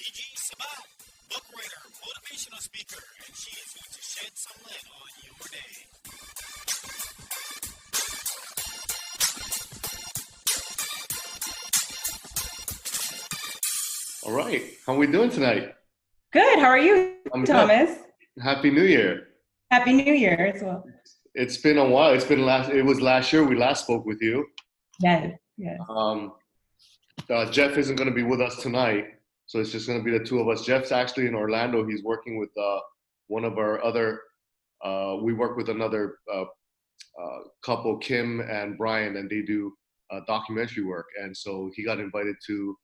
Gigi Sabbat, book writer, motivational speaker, and she is going to shed some light on your day. All right, how are we doing tonight? Good. How are you, I'm Thomas? good. Happy New Year. Happy New Year as well. It's been a while. It was last year we last spoke with you. Yes, yes. Jeff isn't going to be with us tonight, so it's just going to be the two of us. Jeff's actually in Orlando. He's working with one of our other. We work with another couple, Kim and Brian, and they do documentary work. And so he got invited to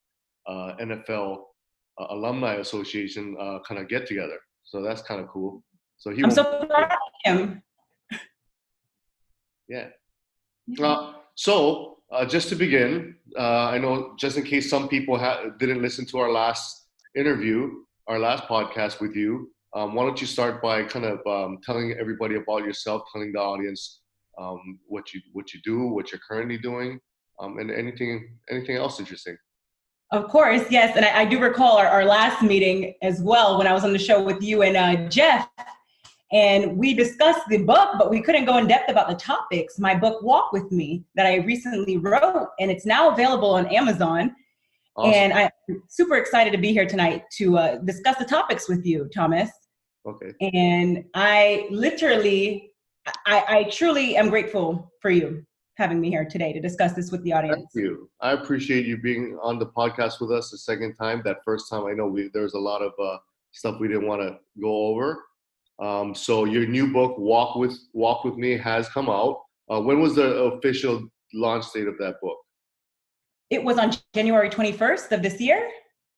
NFL Alumni Association kind of get together. So that's kind of cool. So I'm so proud of him. Yeah. So just to begin, I know just in case some people didn't listen to our last interview, our last podcast with you, why don't you start by kind of telling everybody about yourself, telling the audience what you do, what you're currently doing, and anything else interesting. Of course, yes. And I do recall our last meeting as well when I was on the show with you and Jeff. And we discussed the book, but we couldn't go in depth about the topics. My book, Walk With Me, that I recently wrote, and it's now available on Amazon. Awesome. And I'm super excited to be here tonight to discuss the topics with you, Thomas. Okay. And I truly am grateful for you having me here today to discuss this with the audience. Thank you. I appreciate you being on the podcast with us the second time. That first time, I know there was a lot of stuff we didn't want to go over. So your new book, Walk with Me, has come out. When was the official launch date of that book? It was on January 21st of this year.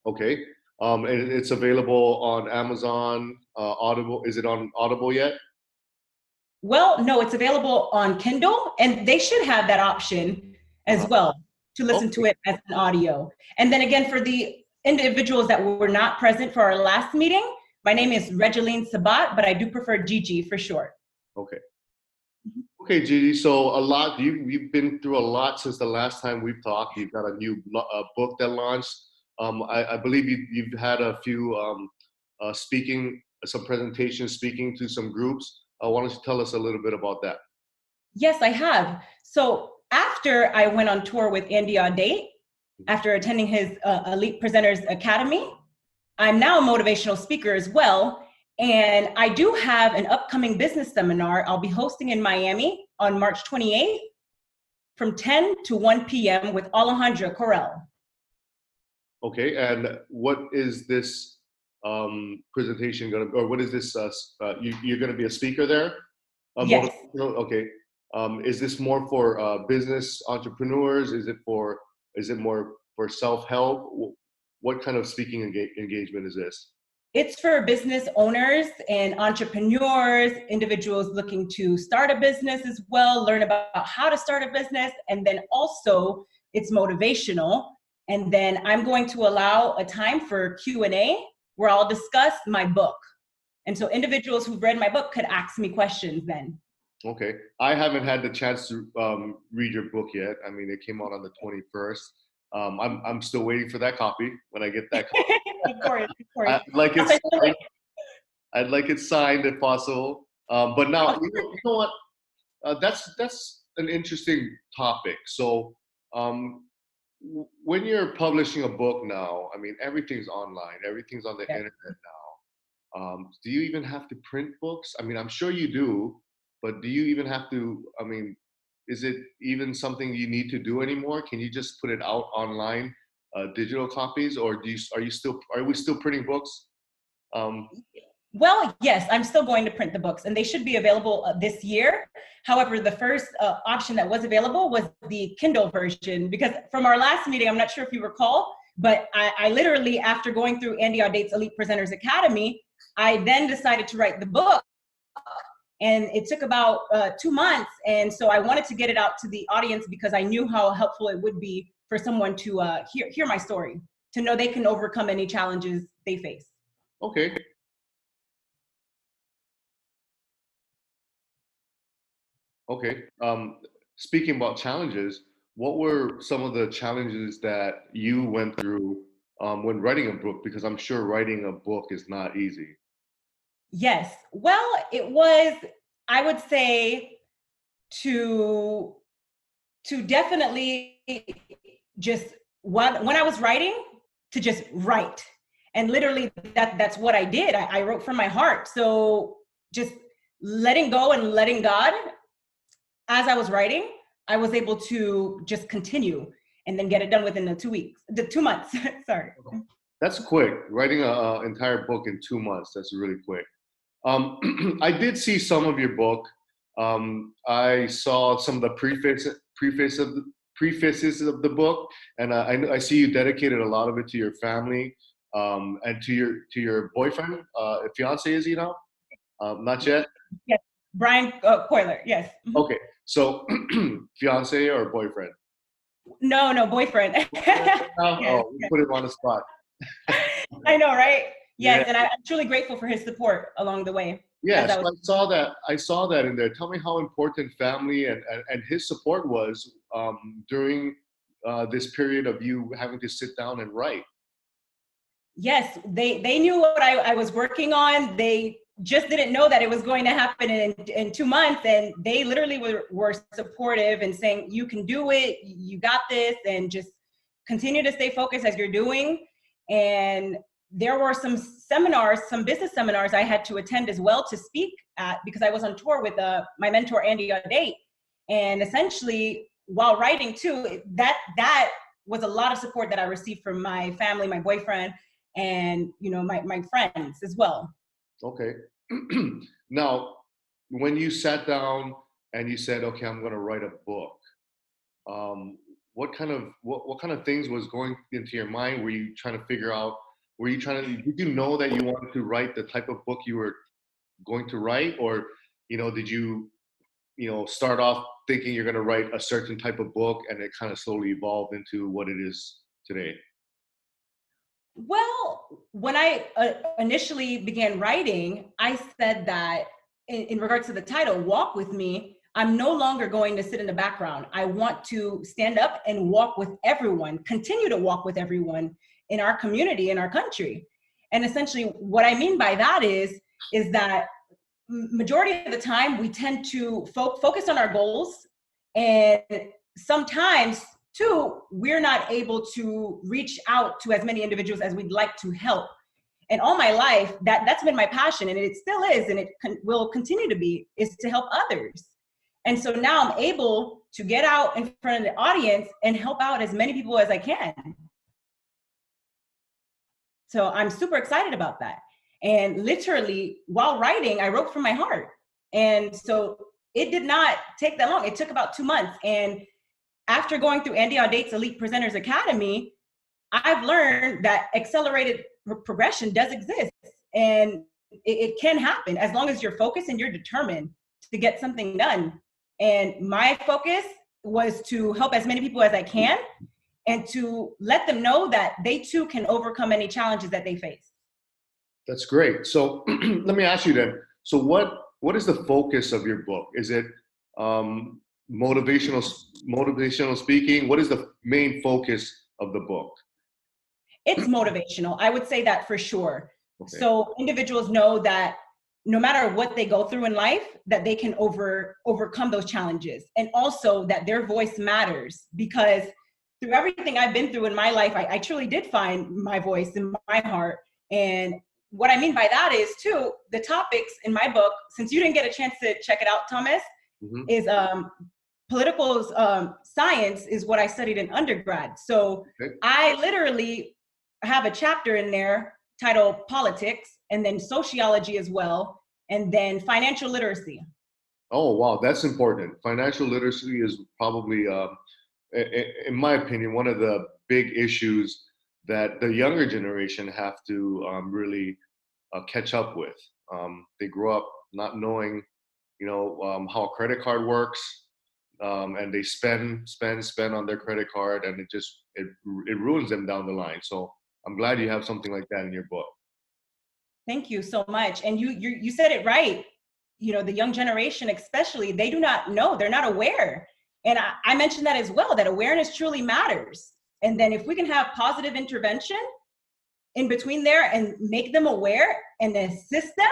Okay. And it's available on Amazon, Audible. Is it on Audible yet? Well, no, it's available on Kindle, and they should have that option as well to listen to it as an audio. And then again, for the individuals that were not present for our last meeting, my name is Regeline Sabbat, but I do prefer Gigi for short. Okay. Okay, Gigi. So you've been through a lot since the last time we've talked. You've got a new book that launched. I believe you've had a few some presentations, speaking to some groups. Why don't you tell us a little bit about that? Yes, I have. So after I went on tour with Andy Audate, after attending his Elite Presenters Academy, I'm now a motivational speaker as well. And I do have an upcoming business seminar I'll be hosting in Miami on March 28th from 10 to 1 p.m. with Alejandra Correll. Okay, and what is this presentation what is this? You're going to be a speaker there? Yes. Okay. Is this more for business entrepreneurs? Is it more for self-help? What kind of speaking engagement is this? It's for business owners and entrepreneurs, individuals looking to start a business as well, learn about how to start a business, and then also it's motivational. And then I'm going to allow a time for Q&A where I'll discuss my book. And so individuals who've read my book could ask me questions then. Okay. I haven't had the chance to read your book yet. I mean, it came out on the 21st. I'm still waiting for that copy. When I get that copy, of course. I'd like it signed if possible. But now, you know what? That's an interesting topic. So, when you're publishing a book now, I mean, everything's online. Everything's on the internet now. Do you even have to print books? I mean, I'm sure you do, but do you even have to? I mean, is it even something you need to do anymore? Can you just put it out online, digital copies, or are we still printing books? Well, yes, I'm still going to print the books, and they should be available this year. However, the first option that was available was the Kindle version, because from our last meeting, I'm not sure if you recall, but I literally, after going through Andy Audate's Elite Presenters Academy, I then decided to write the book. And it took about 2 months. And so I wanted to get it out to the audience because I knew how helpful it would be for someone to hear my story, to know they can overcome any challenges they face. Okay. Okay. Speaking about challenges, what were some of the challenges that you went through when writing a book? Because I'm sure writing a book is not easy. Yes. Well, it was, I would say, to definitely just when I was writing, to just write. And literally that's what I did. I wrote from my heart. So just letting go and letting God, as I was writing, I was able to just continue and then get it done within the 2 months. Sorry. That's quick. Writing a entire book in 2 months. That's really quick. I did see some of your book. I saw some of the prefaces of the book, and I see you dedicated a lot of it to your family, and to your boyfriend, fiance, is he now? Not yet. Yes, Brian Coiler. Yes. Okay, so fiance or boyfriend? No, boyfriend. Yes, Oh, we put him on the spot. I know, right? Yes, Yeah. and I'm truly grateful for his support along the way. Yes, I saw that. I saw that in there. Tell me how important family and his support was during this period of you having to sit down and write. Yes, they knew what I was working on. They just didn't know that it was going to happen in 2 months, and they literally were supportive and saying, "You can do it. You got this," and just continue to stay focused as you're doing. And there were some seminars, some business seminars I had to attend as well to speak at, because I was on tour with my mentor, Andy Date. And essentially, while writing too, that was a lot of support that I received from my family, my boyfriend, and my friends as well. Okay. Now, when you sat down and you said, "Okay, I'm going to write a book," what kind of things was going into your mind? Were you trying to figure out? Did you know that you wanted to write the type of book you were going to write, or did you start off thinking you're going to write a certain type of book, and it kind of slowly evolved into what it is today? Well, when I initially began writing, I said that in regards to the title, Walk With Me, I'm no longer going to sit in the background. I want to stand up and walk with everyone, continue to walk with everyone in our community, in our country. And essentially what I mean by that is that majority of the time we tend to focus on our goals, and sometimes too, we're not able to reach out to as many individuals as we'd like to help. And all my life, that's been my passion, and it still is, and it will continue to be, is to help others. And so now I'm able to get out in front of the audience and help out as many people as I can. So I'm super excited about that. And literally, while writing, I wrote from my heart. And so it did not take that long. It took about 2 months. And after going through Andy Audate's Elite Presenters Academy, I've learned that accelerated progression does exist. And it can happen as long as you're focused and you're determined to get something done. And my focus was to help as many people as I can, and to let them know that they too can overcome any challenges that they face. That's great. So let me ask you then. So what is the focus of your book? Is it motivational speaking? What is the main focus of the book? It's motivational. I would say that for sure. Okay. So individuals know that no matter what they go through in life, that they can overcome those challenges, and also that their voice matters, because through everything I've been through in my life, I truly did find my voice in my heart. And what I mean by that is too, the topics in my book, since you didn't get a chance to check it out, Thomas, is political science is what I studied in undergrad. So okay. I literally have a chapter in there titled Politics, and then sociology as well, and then financial literacy. Oh, wow. That's important. Financial literacy is probably, in my opinion, one of the big issues that the younger generation have to really catch up with. They grow up not knowing, how a credit card works, and they spend on their credit card, and it ruins them down the line. So I'm glad you have something like that in your book. Thank you so much. And you said it right. The young generation, especially, they do not know, they're not aware. And I mentioned that as well, that awareness truly matters. And then if we can have positive intervention, in between there and make them aware and assist them,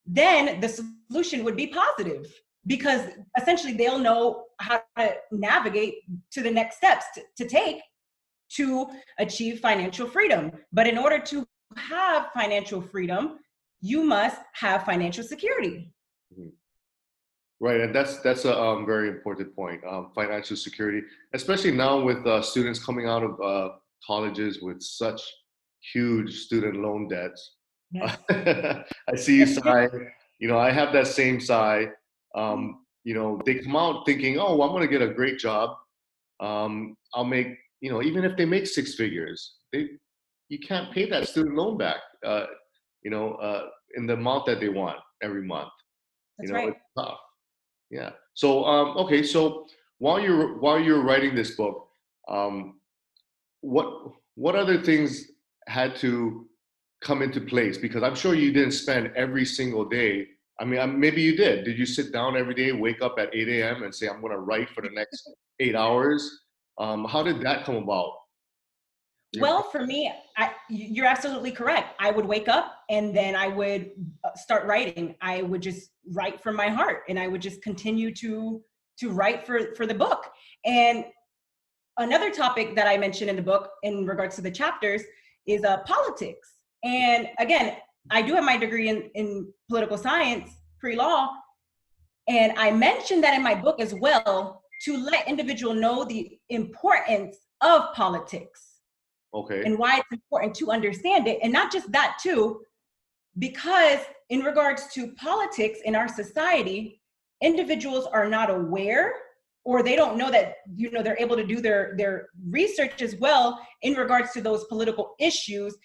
then the solution would be positive, because essentially they'll know how to navigate to the next steps to take to achieve financial freedom. But in order to have financial freedom, you must have financial security. Mhm. Right, and that's a very important point. Financial security, especially now with students coming out of colleges with such huge student loan debts. Yes. I see you, Sai. You know, I have that same Sai. You know, they come out thinking, "Oh, well, I'm going to get a great job. I'll make, you know, even if they make six figures, you can't pay that student loan back. You know, in the amount that they want every month. That's You know, right. it's tough. Yeah. So okay. So while you're writing this book, um, what other things had to come into place? Because I'm sure you didn't spend every single day. I mean, maybe you did. Did you sit down every day, wake up at 8 a.m. and say, "I'm going to write for the next 8 hours"? How did that come about? Well, for me, you're absolutely correct. I would wake up and then I would start writing. I would just write from my heart, and I would just continue to write for the book. And another topic that I mentioned in the book in regards to the chapters is politics. And again, I do have my degree in political science, pre-law, and I mentioned that in my book as well, to let individuals know the importance of politics. Okay. And why it's important to understand it. And not just that too, because in regards to politics in our society, individuals are not aware, or they don't know that, you know, they're able to do their research as well in regards to those political issues,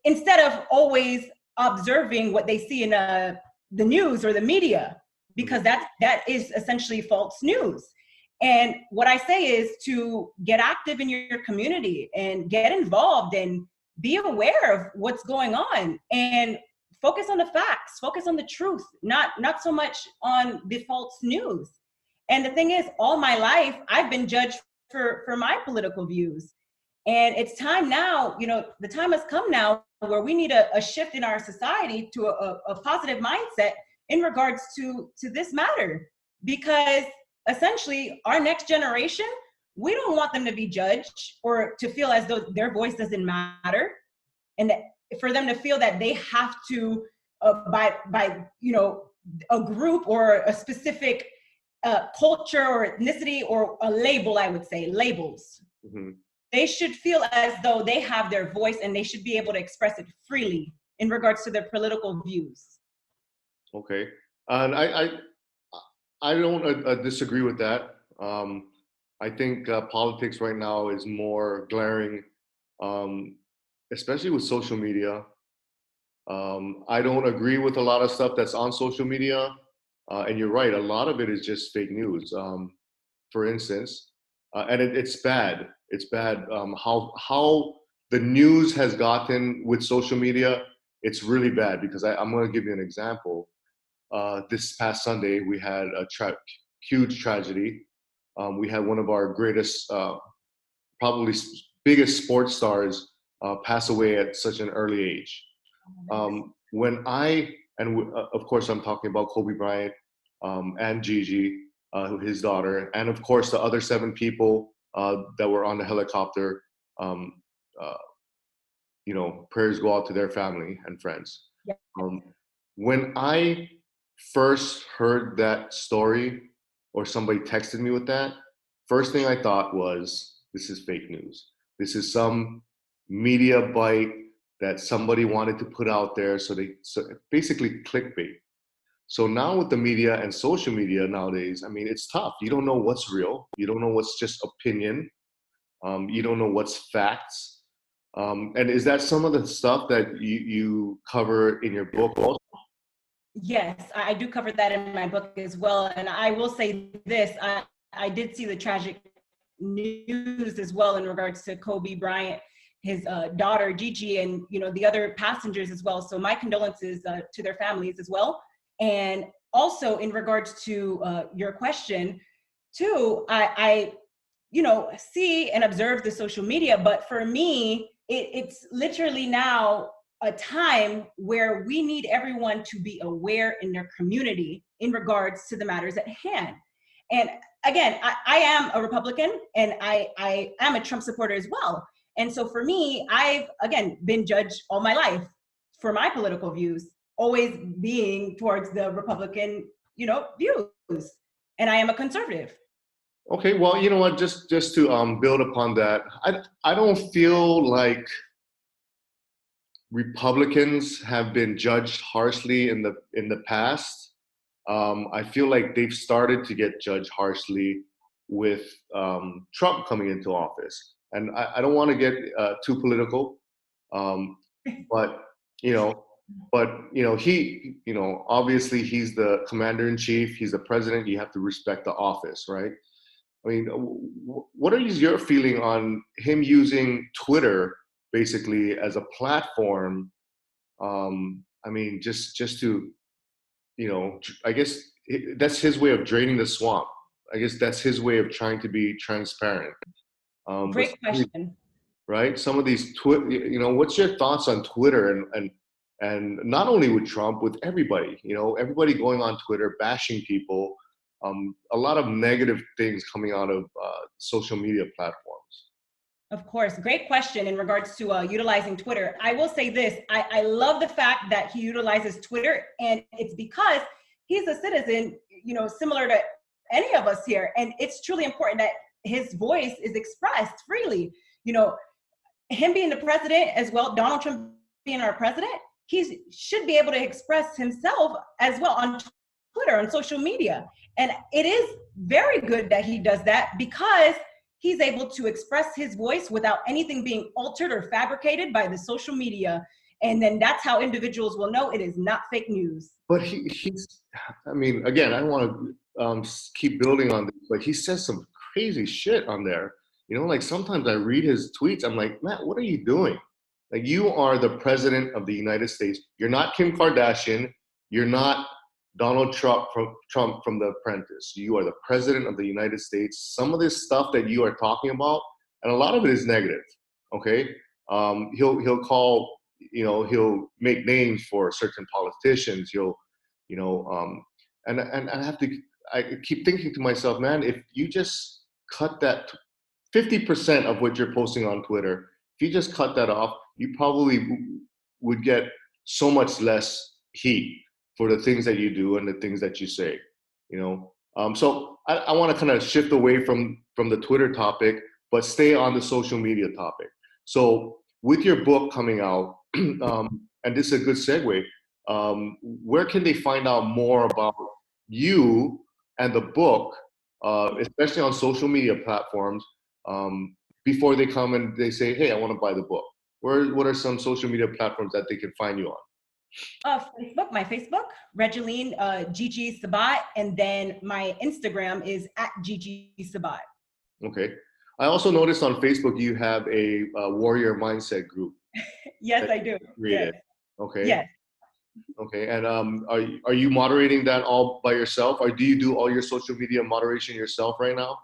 instead of always observing what they see in the news or the media, because that is essentially false news. And what I say is to get active in your community and get involved and be aware of what's going on, and focus on the facts, focus on the truth, not so much on the false news. And the thing is, all my life, I've been judged for my political views. And it's time now, you know, the time has come now where we need a shift in our society to a positive mindset in regards to this matter. Because essentially, our next generation, we don't want them to be judged or to feel as though their voice doesn't matter, and that for them to feel that they have to, by you know, a group or a specific culture or ethnicity or a label, I would say labels. Mm-hmm. They should feel as though they have their voice and they should be able to express it freely in regards to their political views. Okay. And I don't disagree with that. I think politics right now is more glaring, especially with social media. I don't agree with a lot of stuff that's on social media. And you're right, a lot of it is just fake news. For instance, and it's bad. It's bad how the news has gotten with social media. It's really bad because I'm going to give you an example. This past Sunday, we had a huge tragedy. We had one of our greatest, probably biggest sports stars pass away at such an early age. Of course, I'm talking about Kobe Bryant and Gigi, his daughter, and of course the other 7 people that were on the helicopter. You know, prayers go out to their family and friends. Yeah. When I first heard that story, or somebody texted me with that, first thing I thought was, this is fake news. This is some media bite that somebody wanted to put out there, so basically clickbait. So now with the media and social media nowadays, I mean, it's tough. You don't know what's real. You don't know what's just opinion. You don't know what's facts. And is that some of the stuff that you cover in your book also? Yes, I do cover that in my book as well. And I will say this, I did see the tragic news as well in regards to Kobe Bryant, his daughter Gigi, and you know, the other passengers as well. So my condolences to their families as well. And also in regards to your question too, I you know, see and observe the social media, but for me, it's literally now a time where we need everyone to be aware in their community in regards to the matters at hand. And again, I am a Republican, and I am a Trump supporter as well. And so for me, I've, again, been judged all my life for my political views, always being towards the Republican, views. And I am a conservative. Okay, well, you know what? Just to build upon that, I don't feel like Republicans have been judged harshly in the past. I feel like they've started to get judged harshly with Trump coming into office, and I don't want to get too political, but you know, he, obviously he's the commander in chief, he's the president. You have to respect the office, right? I mean, what is your feeling on him using Twitter basically as a platform? I mean, just to, I guess that's his way of draining the swamp. I guess that's his way of trying to be transparent. Great question. Right? Some of these what's your thoughts on Twitter and not only with Trump, with everybody? Everybody going on Twitter bashing people. A lot of negative things coming out of social media platforms. Of course. Great question in regards to utilizing Twitter. I will say this. I love the fact that he utilizes Twitter, and it's because he's a citizen, similar to any of us here. And it's truly important that his voice is expressed freely. Him being the president as well, Donald Trump being our president, he should be able to express himself as well on Twitter, on social media. And it is very good that he does that, because he's able to express his voice without anything being altered or fabricated by the social media. And then that's how individuals will know it is not fake news. But he's, I mean, again, I don't want to keep building on this, but he says some crazy shit on there. Like sometimes I read his tweets, I'm like, Matt, what are you doing? Like, you are the president of the United States. You're not Kim Kardashian. You're not Donald Trump from The Apprentice. You are the president of the United States. Some of this stuff that you are talking about, and a lot of it is negative. Okay, he'll call, he'll make names for certain politicians. And I keep thinking to myself, man, if you just cut that 50% of what you're posting on Twitter, if you just cut that off, you probably would get so much less heat for the things that you do and the things that you say, So I want to kind of shift away from the Twitter topic, but stay on the social media topic. So with your book coming out, and this is a good segue, where can they find out more about you and the book, especially on social media platforms, before they come and they say, hey, I want to buy the book? What are some social media platforms that they can find you on? My Facebook, Regeline, Gigi Sabbat, and then my Instagram is @Gigi Sabbat. Okay. I also noticed on Facebook you have a warrior mindset group. Yes, I do. Yes. Okay. Yes. Okay. And are you moderating that all by yourself, or do you do all your social media moderation yourself right now?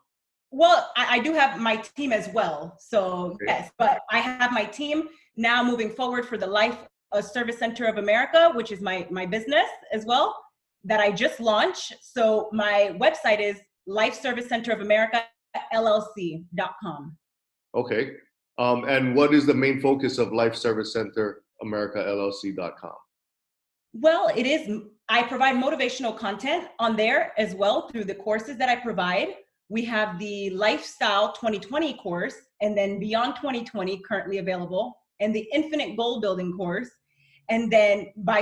Well, I do have my team as well. So okay. Yes, but I have my team now moving forward for the Life Service Center of America, which is my business as well, that I just launched. So my website is lifeservicecenter.com. Okay. And what is the main focus of Life Service Center America LLC.com? Well, I provide motivational content on there as well through the courses that I provide. We have the Lifestyle 2020 course, and then Beyond 2020 currently available, and the Infinite Goal Building course. And then by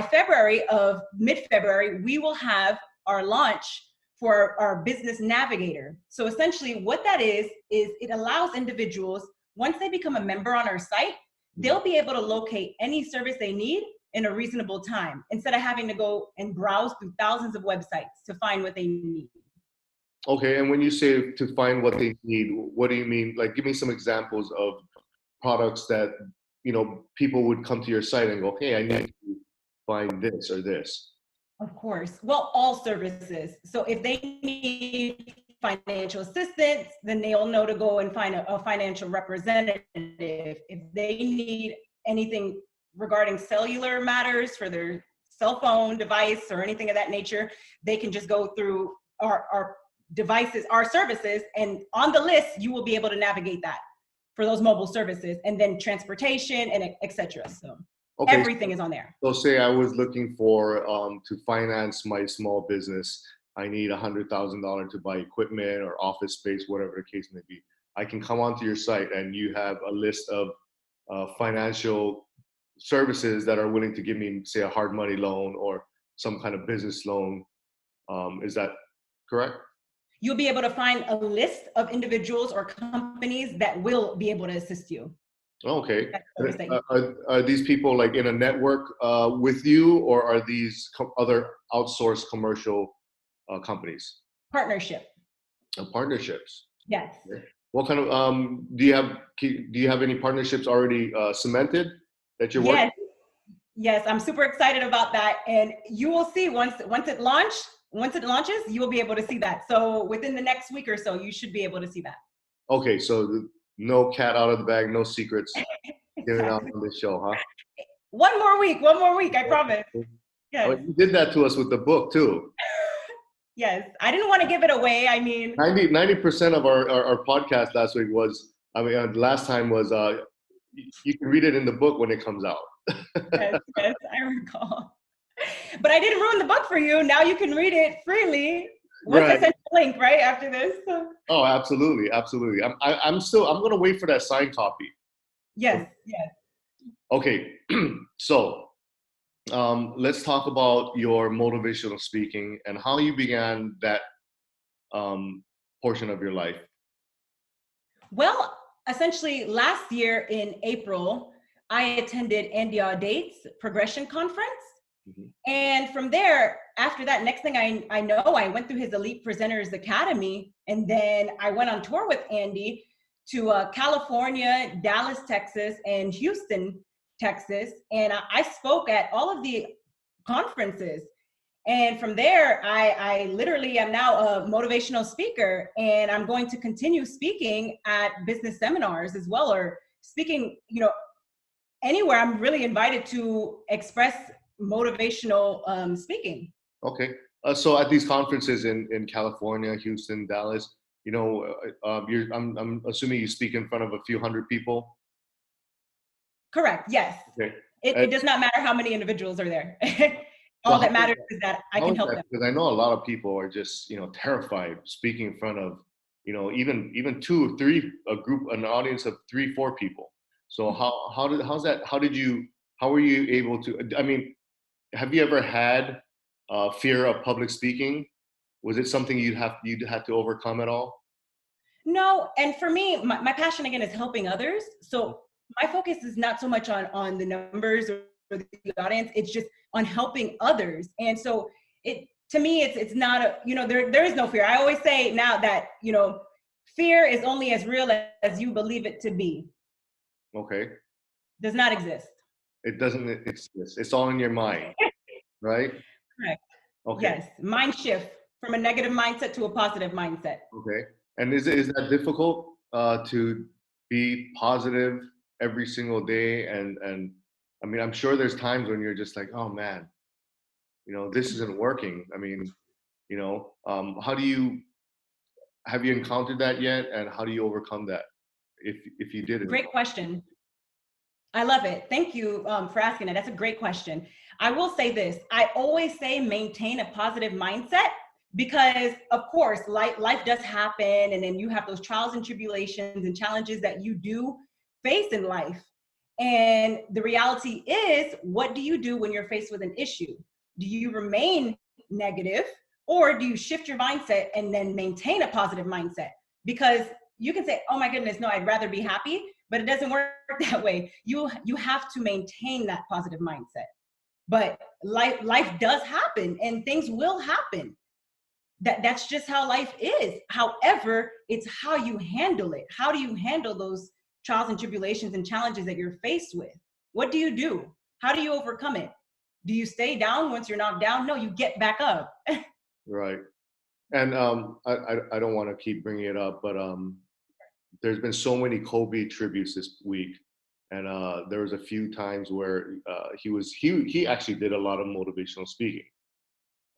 mid-February, we will have our launch for our Business Navigator. So essentially what that is it allows individuals, once they become a member on our site, they'll be able to locate any service they need in a reasonable time, instead of having to go and browse through thousands of websites to find what they need. Okay, and when you say to find what they need, what do you mean? Like, give me some examples of products that, people would come to your site and go, hey, I need to find this or this. Of course. Well, all services. So if they need financial assistance, then they'll know to go and find a financial representative. If they need anything regarding cellular matters for their cell phone device or anything of that nature, they can just go through our devices, our services, and on the list, you will be able to navigate that for those mobile services, and then transportation and etc. So Okay. everything is on there. So say I was looking for to finance my small business. I need $100,000 to buy equipment or office space, whatever the case may be. I can come onto your site and you have a list of financial services that are willing to give me, say, a hard money loan or some kind of business loan. Is that correct? You'll be able to find a list of individuals or companies that will be able to assist you. Okay. Are these people like in a network with you, or are these other outsourced commercial companies? Partnership. Partnerships. Yes. Okay. What kind of do you have any partnerships already cemented that you're working? Yes, I'm super excited about that, and you will see once it launches, you will be able to see that. So within the next week or so, you should be able to see that. Okay, so no cat out of the bag, no secrets. Get it out on this show, huh? One more week, I promise. Yes. Oh, you did that to us with the book too. Yes, I didn't want to give it away. I mean, 90% of our podcast last week was, last time was, you can read it in the book when it comes out. yes, I recall. But I didn't ruin the book for you. Now you can read it freely. Once I send the link right after this. Oh, absolutely. I'm going to wait for that signed copy. Yes. Okay, so let's talk about your motivational speaking and how you began that portion of your life. Well, essentially last year in April, I attended Andy Audate's Progression Conference. Mm-hmm. And from there, after that, next thing I know, I went through his Elite Presenters Academy, and then I went on tour with Andy to California, Dallas, Texas, and Houston, Texas. And I spoke at all of the conferences. And from there, I literally am now a motivational speaker, and I'm going to continue speaking at business seminars as well, or speaking, anywhere I'm really invited to express motivational speaking. Okay. So at these conferences in California, Houston, Dallas, I'm assuming you speak in front of a few hundred people. Correct. Yes. Okay. It does not matter how many individuals are there. All that matters is that I can help them. Because I know a lot of people are just, terrified speaking in front of, even 2 or 3, an audience of 3, 4 people. So how were you able to, have you ever had fear of public speaking? Was it something you'd had to overcome at all? No, and for me, my passion again is helping others. So my focus is not so much on the numbers or the audience. It's just on helping others. And so to me, it's not there is no fear. I always say now that fear is only as real as you believe it to be. Okay. Does not exist. It doesn't exist. It's all in your mind, right? Correct. Okay. Yes, mind shift from a negative mindset to a positive mindset. Okay. And is that difficult to be positive every single day? And I'm sure there's times when you're just like, oh man, this isn't working. Have you encountered that yet? And how do you overcome that? If you did it? Great question. I love it. Thank you for asking that. That's a great question. I will say this. I always say maintain a positive mindset because, of course, life does happen. And then you have those trials and tribulations and challenges that you do face in life. And the reality is, what do you do when you're faced with an issue? Do you remain negative, or do you shift your mindset and then maintain a positive mindset? Because you can say, oh my goodness, no, I'd rather be happy, but it doesn't work that way. You have to maintain that positive mindset. But life does happen and things will happen. That's just how life is. However, it's how you handle it. How do you handle those trials and tribulations and challenges that you're faced with? What do you do? How do you overcome it? Do you stay down once you're knocked down? No, you get back up. Right. And I don't want to keep bringing it up, but there's been so many Kobe tributes this week, and there was a few times where he actually did a lot of motivational speaking,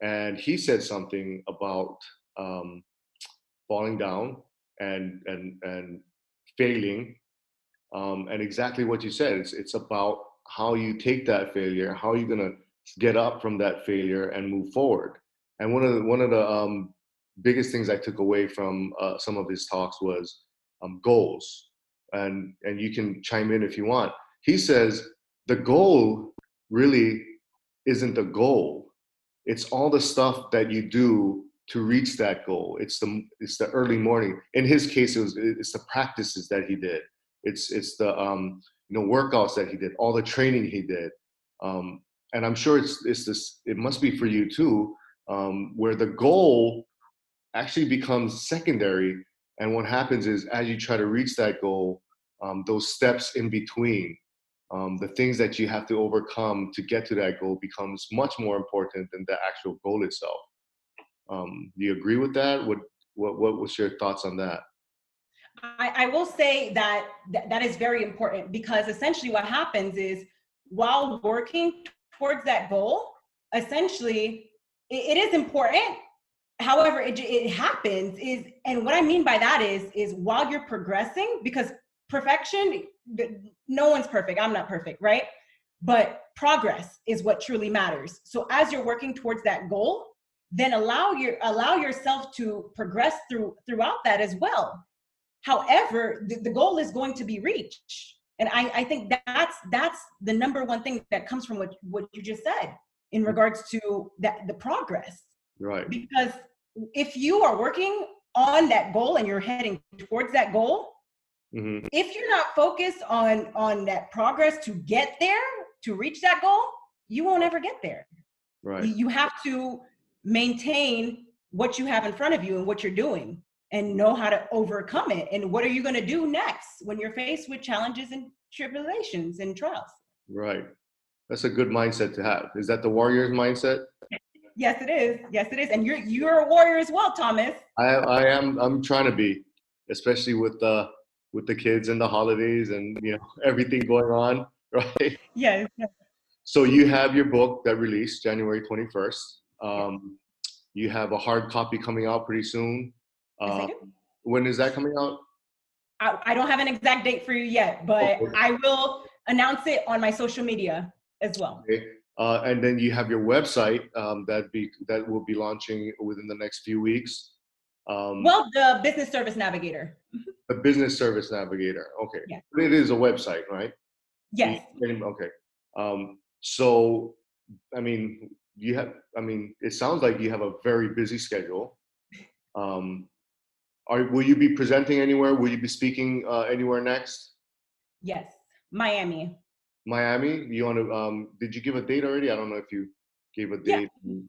and he said something about um, falling down and failing, and exactly what you said. It's about how you take that failure, how you're gonna get up from that failure and move forward. And one of the biggest things I took away from some of his talks was goals. And you can chime in if you want. He says the goal really isn't the goal. It's all the stuff that you do to reach that goal. It's the early morning. In his case, it's the practices that he did. It's the workouts that he did, all the training he did, and I'm sure it's this. It must be for you too, where the goal actually becomes secondary, and what happens is as you try to reach that goal, those steps in between, the things that you have to overcome to get to that goal becomes much more important than the actual goal itself. Do you agree with that? What was your thoughts on that? I will say that that is very important, because essentially what happens is while working towards that goal, essentially it is important. However, it happens is, and what I mean by that is while you're progressing, because perfection, no one's perfect. I'm not perfect, right? But progress is what truly matters. So as you're working towards that goal, then allow yourself to progress throughout that as well. However, the goal is going to be reached. And I think that's the number one thing that comes from what you just said in regards to the progress. Right. Because if you are working on that goal and you're heading towards that goal, Mm-hmm. if you're not focused on that progress to get there, to reach that goal, you won't ever get there. Right. You have to maintain what you have in front of you and what you're doing, and know how to overcome it. And what are you going to do next when you're faced with challenges and tribulations and trials? Right. That's a good mindset to have. Is that the Warriors mindset? Yes, it is. Yes, it is. And you're a warrior as well, Thomas. I am. I'm trying to be, especially with the kids and the holidays and everything going on. Right. Yes. So you have your book that released January 21st. Yes. You have a hard copy coming out pretty soon. Yes, I Um, do. when is that coming out? I don't have an exact date for you yet, but Okay. I will announce it on my social media as well. Okay. And then you have your website that will be launching within the next few weeks. Well, the Business Service Navigator. The Business Service Navigator. Okay. Yes. But it is a website, right? Yes. Okay. So, I mean, it sounds like you have a very busy schedule. Will you be presenting anywhere? Will you be speaking anywhere next? Yes. Miami. Miami? You want to? Did you give a date already? I don't know if you gave a date. Yeah.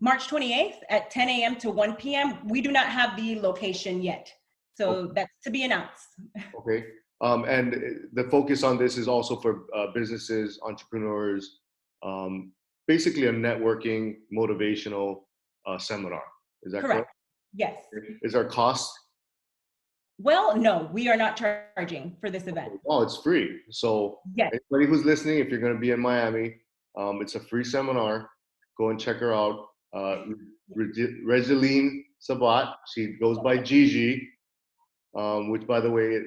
March 28th at 10 a.m. to 1 p.m. We do not have the location yet, so that's to be announced. Okay. And the focus on this is also for businesses, entrepreneurs, basically a networking, motivational seminar. Is that correct? Yes. Is there cost? Well, no, we are not charging for this event. Oh, it's free. So yes. Anybody who's listening, if you're going to be in Miami, it's a free seminar. Go and check her out. Regeline Sabbat. She goes by Gigi, which, by the way,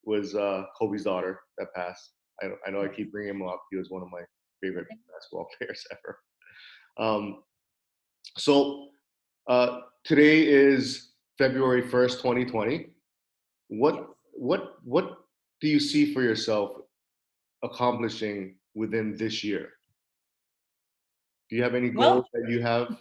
was Kobe's daughter that passed. I know I keep bringing him up. He was one of my favorite basketball players ever. So today is February 1st, 2020. What do you see for yourself accomplishing within this year? Do you have any goals that you have?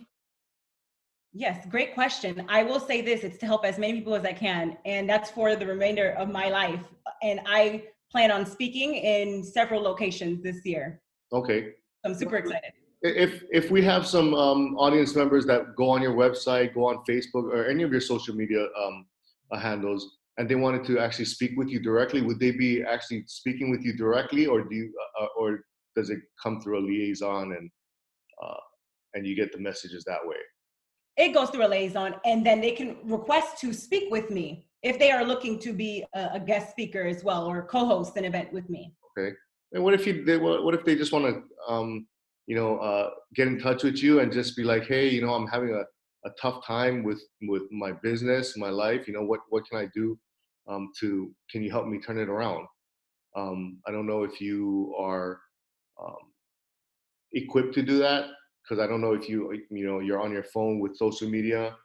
Yes, great question. I will say this, it's to help as many people as I can, and that's for the remainder of my life. And I plan on speaking in several locations this year. Okay. I'm super excited. If we have some audience members that go on your website, go on Facebook, or any of your social media handles, and they wanted to actually speak with you directly, would they be actually speaking with you directly, or or does it come through a liaison and you get the messages that way? It goes through a liaison, and then they can request to speak with me if they are looking to be a guest speaker as well, or co-host an event with me. Okay. And what if they just want to get in touch with you and just be like, hey, I'm having a tough time with my business, my life. What can I do can you help me turn it around? I don't know if you are um, equipped to do that, because I don't know if you're on your phone with social media,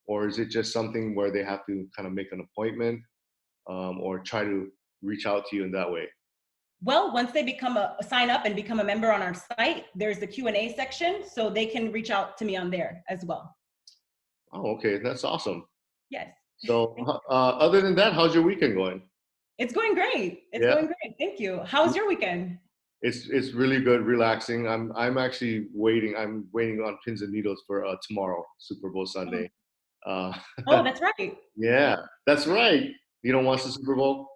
or is it just something where they have to kind of make an appointment, or try to reach out to you in that way? Well, once they sign up and become a member on our site, there's the Q&A section, so they can reach out to me on there as well. Oh, okay, that's awesome. Yes. So, other than that, how's your weekend going? It's going great. It's going great. Thank you. How was your weekend? It's really good, relaxing. I'm actually waiting. I'm waiting on pins and needles for tomorrow, Super Bowl Sunday. Oh, that's right. Yeah, that's right. You don't watch the Super Bowl?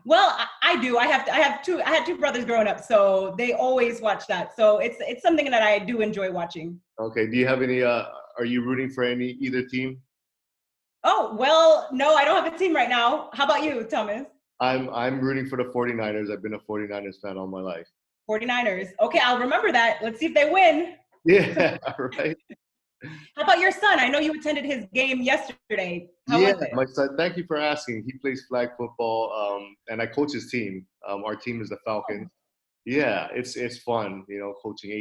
Well, I do. I had two brothers growing up, so they always watch that. So it's something that I do enjoy watching. Okay. Do you have any? Are you rooting for either team? Oh, well, no, I don't have a team right now. How about you, Thomas? I'm rooting for the 49ers. I've been a 49ers fan all my life. 49ers. Okay, I'll remember that. Let's see if they win. Yeah, right. How about your son? I know you attended his game yesterday. How was it? My son. Thank you for asking. He plays flag football, and I coach his team. Our team is the Falcons. Yeah, it's fun. Coaching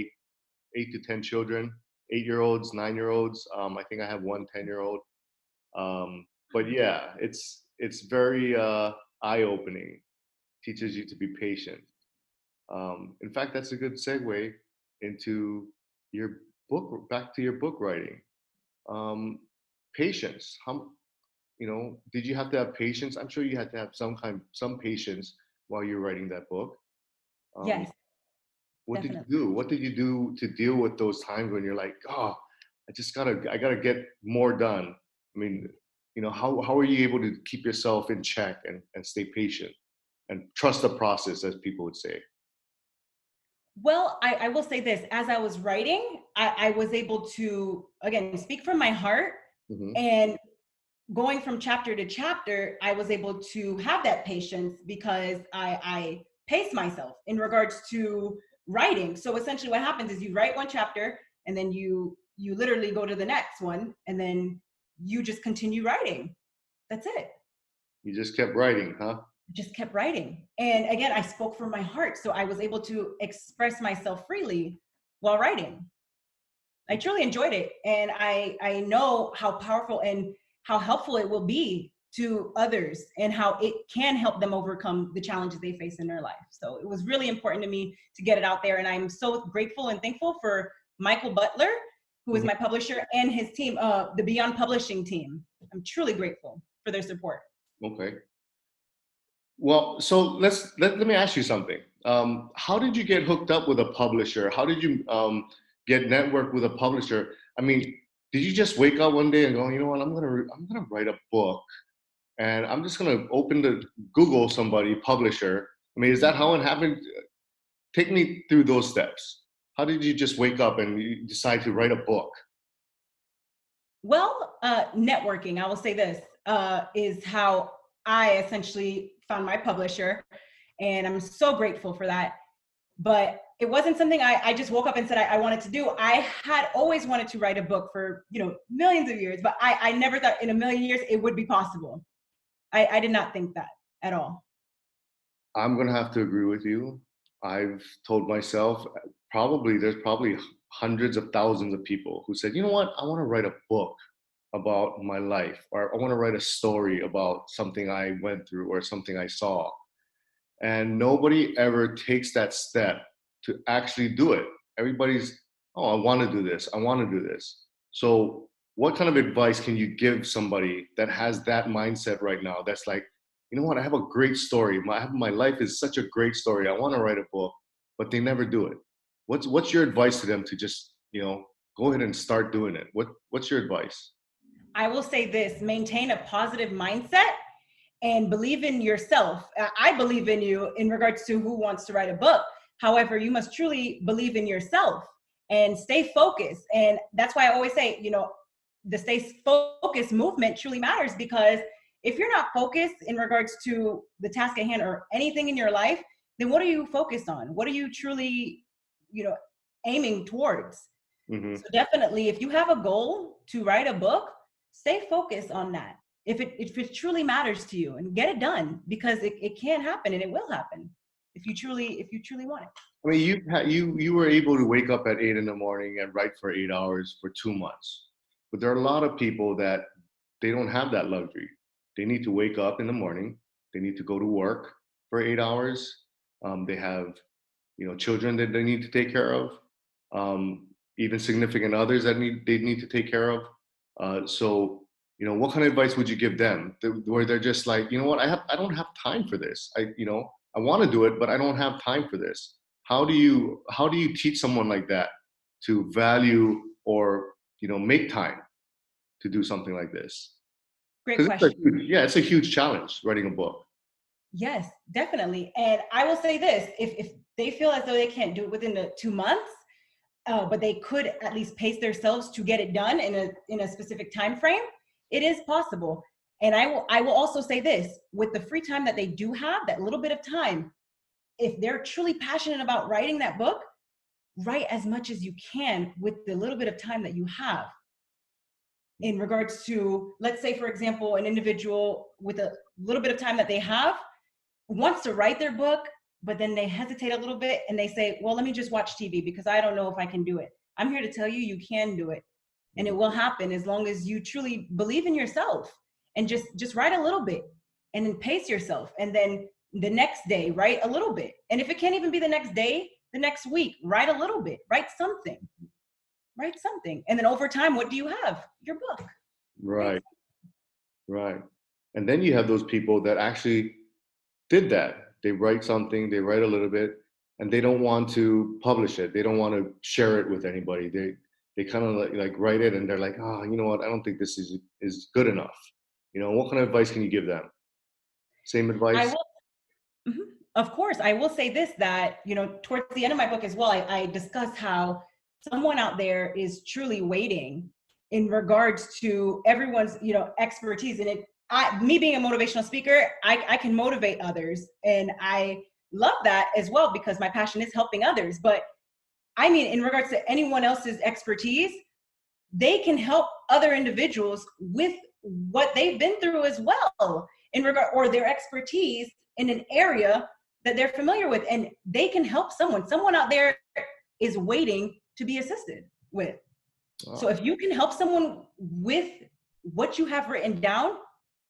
eight to 10 children, 8-year-olds, 9-year-olds. I think I have one 10-year-old. But yeah, it's very eye-opening. Teaches you to be patient. In fact, that's a good segue into your book. Back to your book writing. Patience. Did you have to have patience? I'm sure you had to have some patience while you're writing that book. Yes, What did you definitely. do? What did you do to deal with those times when you're like, oh, I gotta get more done? I mean, how are you able to keep yourself in check and stay patient and trust the process, as people would say? Well, I will say this. As I was writing, I was able to, again, speak from my heart. Hmm. And going from chapter to chapter, I was able to have that patience because I pace myself in regards to writing. So essentially what happens is you write one chapter and then you literally go to the next one and then you just continue writing. That's it. You just kept writing, huh? Just kept writing. And again, I spoke from my heart. So I was able to express myself freely while writing. I truly enjoyed it. And I know how powerful and how helpful it will be to others and how it can help them overcome the challenges they face in their life. So it was really important to me to get it out there. And I'm so grateful and thankful for Michael Butler, who is Mhm. my publisher, and his team, the Beyond Publishing team. I'm truly grateful for their support. Okay. Well, so let me ask you something. How did you get hooked up with a publisher? How did you get networked with a publisher? I mean, did you just wake up one day and go, you know what, I'm gonna write a book, and I'm just gonna open the Google somebody publisher? I mean, is that how it happened? Take me through those steps. How did you just wake up and you decide to write a book? Well, networking, I will say this, is how I essentially found my publisher. And I'm so grateful for that. But it wasn't something I just woke up and said I wanted to do. I had always wanted to write a book for, millions of years, but I never thought in a million years it would be possible. I did not think that at all. I'm gonna have to agree with you. I've told myself there's probably hundreds of thousands of people who said, you know what, I want to write a book about my life, or I want to write a story about something I went through or something I saw. And nobody ever takes that step to actually do it. Everybody's, oh, I want to do this. I want to do this. So, what kind of advice can you give somebody that has that mindset right now? That's like, you know what? I have a great story. My life is such a great story. I want to write a book, but they never do it. What's your advice to them to just go ahead and start doing it? What's your advice? I will say this: maintain a positive mindset and believe in yourself. I believe in you in regards to who wants to write a book. However, you must truly believe in yourself and stay focused. And that's why I always say, the stay focused movement truly matters, because if you're not focused in regards to the task at hand or anything in your life, then what are you focused on? What are you truly, aiming towards? Mm-hmm. So definitely, if you have a goal to write a book, stay focused on that. If it truly matters to you, and get it done, because it can happen and it will happen if you truly want it. I mean, you were able to wake up at 8 in the morning and write for 8 hours for 2 months, but there are a lot of people that they don't have that luxury. They need to wake up in the morning. They need to go to work for 8 hours. They have, children that they need to take care of, even significant others that they need to take care of. So, what kind of advice would you give them, where they're just like, you know what, I don't have time for this. I want to do it, but I don't have time for this. How do you teach someone like that to value or make time to do something like this? Great Because question. it's a huge challenge writing a book. Yes, definitely. And I will say this: if they feel as though they can't do it within the 2 months, but they could at least pace themselves to get it done in a specific time frame, it is possible. And I will also say this: with the free time that they do have, that little bit of time, if they're truly passionate about writing that book, write as much as you can with the little bit of time that you have. In regards to, let's say, for example, an individual with a little bit of time that they have wants to write their book, but then they hesitate a little bit and they say, well, let me just watch TV because I don't know if I can do it. I'm here to tell you, you can do it. And it will happen as long as you truly believe in yourself, and just write a little bit and then pace yourself. And then the next day, write a little bit. And if it can't even be the next day, the next week, write a little bit, write something. And then over time, what do you have? Your book. Right. And then you have those people that actually did that. They write something, they write a little bit, and they don't want to publish it. They don't want to share it with anybody. They kind of like write it and they're like, oh, you know what? I don't think this is good enough. What kind of advice can you give them? Same advice? Of course, I will say this, that, towards the end of my book as well, I discuss how someone out there is truly waiting in regards to everyone's, expertise. And me being a motivational speaker, I can motivate others. And I love that as well, because my passion is helping others. But I mean, in regards to anyone else's expertise, they can help other individuals with what they've been through as well, or their expertise in an area that they're familiar with, and they can help someone out there is waiting to be assisted with. Wow. So if you can help someone with what you have written down,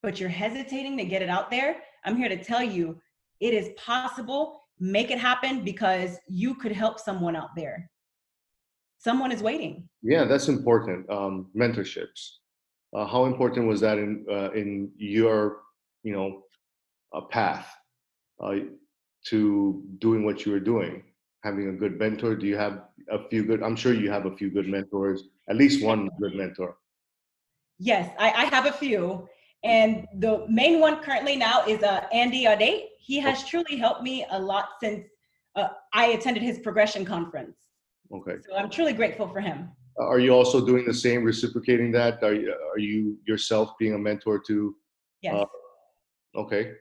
but you're hesitating to get it out there, I'm here to tell you it is possible. Make it happen, because you could help someone out there. Someone is waiting. Yeah, that's important. Mentorships. How important was that in your, path to doing what you were doing? Having a good mentor. Do you have a few good? I'm sure you have a few good mentors. At least one good mentor. Yes, I have a few, and the main one currently now is Andy Audate. He has truly helped me a lot since I attended his progression conference. Okay. So I'm truly grateful for him. Are you also doing the same, reciprocating that? Are you yourself being a mentor to? Yes. Okay.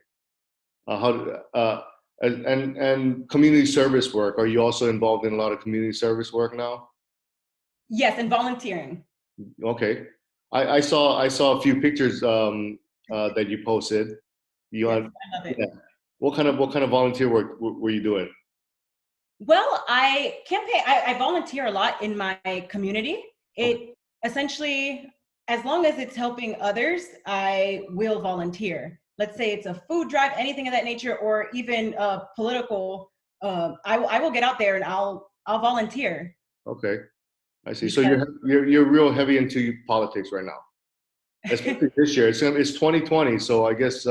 And community service work. Are you also involved in a lot of community service work now? Yes, and volunteering. Okay. I saw a few pictures that you posted. Yes, I love it. Yeah. What kind of volunteer work were you doing? Well, I volunteer a lot in my community. It essentially, as long as it's helping others, I will volunteer. Let's say it's a food drive, anything of that nature, or even political. I will get out there and I'll volunteer. Okay, I see. So you're real heavy into politics right now, especially this year. It's 2020, so I guess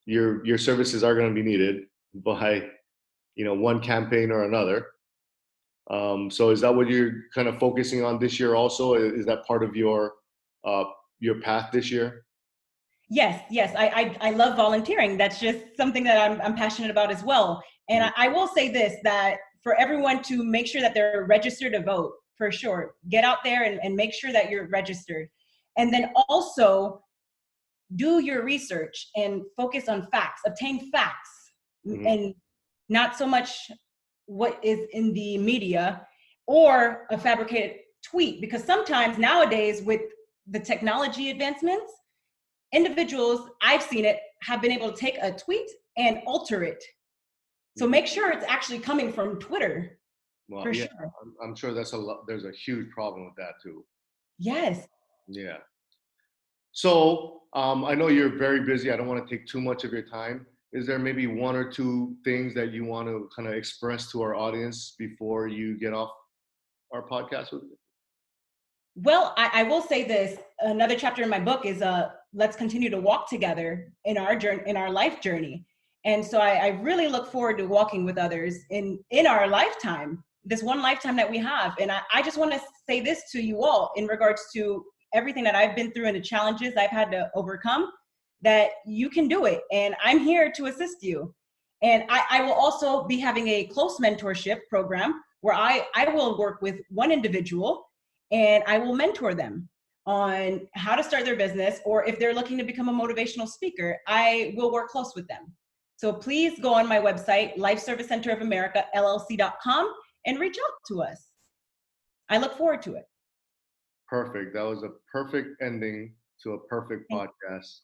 your services are going to be needed by one campaign or another. So is that what you're kind of focusing on this year also? Is that part of your path this year? Yes. I love volunteering. That's just something that I'm passionate about as well. And I will say this, that for everyone to make sure that they're registered to vote, for sure. Get out there and make sure that you're registered. And then also do your research and focus on facts, obtain facts, and not so much what is in the media or a fabricated tweet. Because sometimes nowadays with the technology advancements, individuals, I've seen it, have been able to take a tweet and alter it. So make sure it's actually coming from Twitter. Well, for yeah, sure. I'm sure there's a huge problem with that too. Yes. Yeah. So I know you're very busy. I don't want to take too much of your time. Is there maybe one or two things that you want to kind of express to our audience before you get off our podcast with me? Well, I will say this. Another chapter in my book is let's continue to walk together in our journey, in our life journey. And so I really look forward to walking with others in our lifetime, this one lifetime that we have. And I just want to say this to you all in regards to everything that I've been through and the challenges I've had to overcome, that you can do it. And I'm here to assist you. And I will also be having a close mentorship program where I will work with one individual and I will mentor them on how to start their business, or if they're looking to become a motivational speaker, I will work close with them. So please go on my website, Life Service Center of America, LLC.com, and reach out to us. I look forward to it. Perfect. That was a perfect ending to a perfect podcast,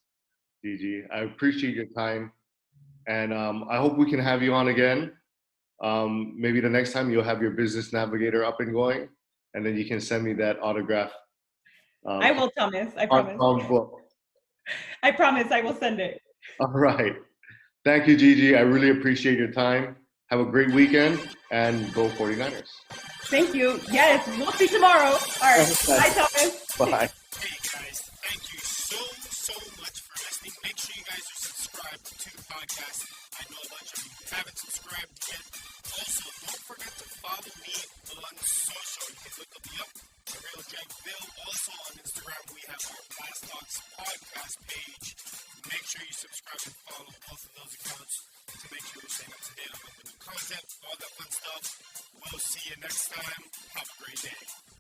Gigi. I appreciate your time. And I hope we can have you on again. Maybe the next time you'll have your business navigator up and going, and then you can send me that autograph. I will, Thomas. I promise. Book. I promise I will send it. All right. Thank you, Gigi. I really appreciate your time. Have a great weekend and go 49ers. Thank you. Yes, we'll see tomorrow. All right. Bye, Thomas. Bye. Hey guys, thank you so much for listening. Make sure you guys are subscribed to the podcast. I know a bunch of you haven't subscribed yet. Also, don't forget to follow me on social. You can look me up, The Real Jack Bill. Also on Instagram, we have our Blast Talks podcast page. Make sure you subscribe and follow both of those accounts to make sure you're staying up to date on the new content, all that fun stuff. We'll see you next time. Have a great day.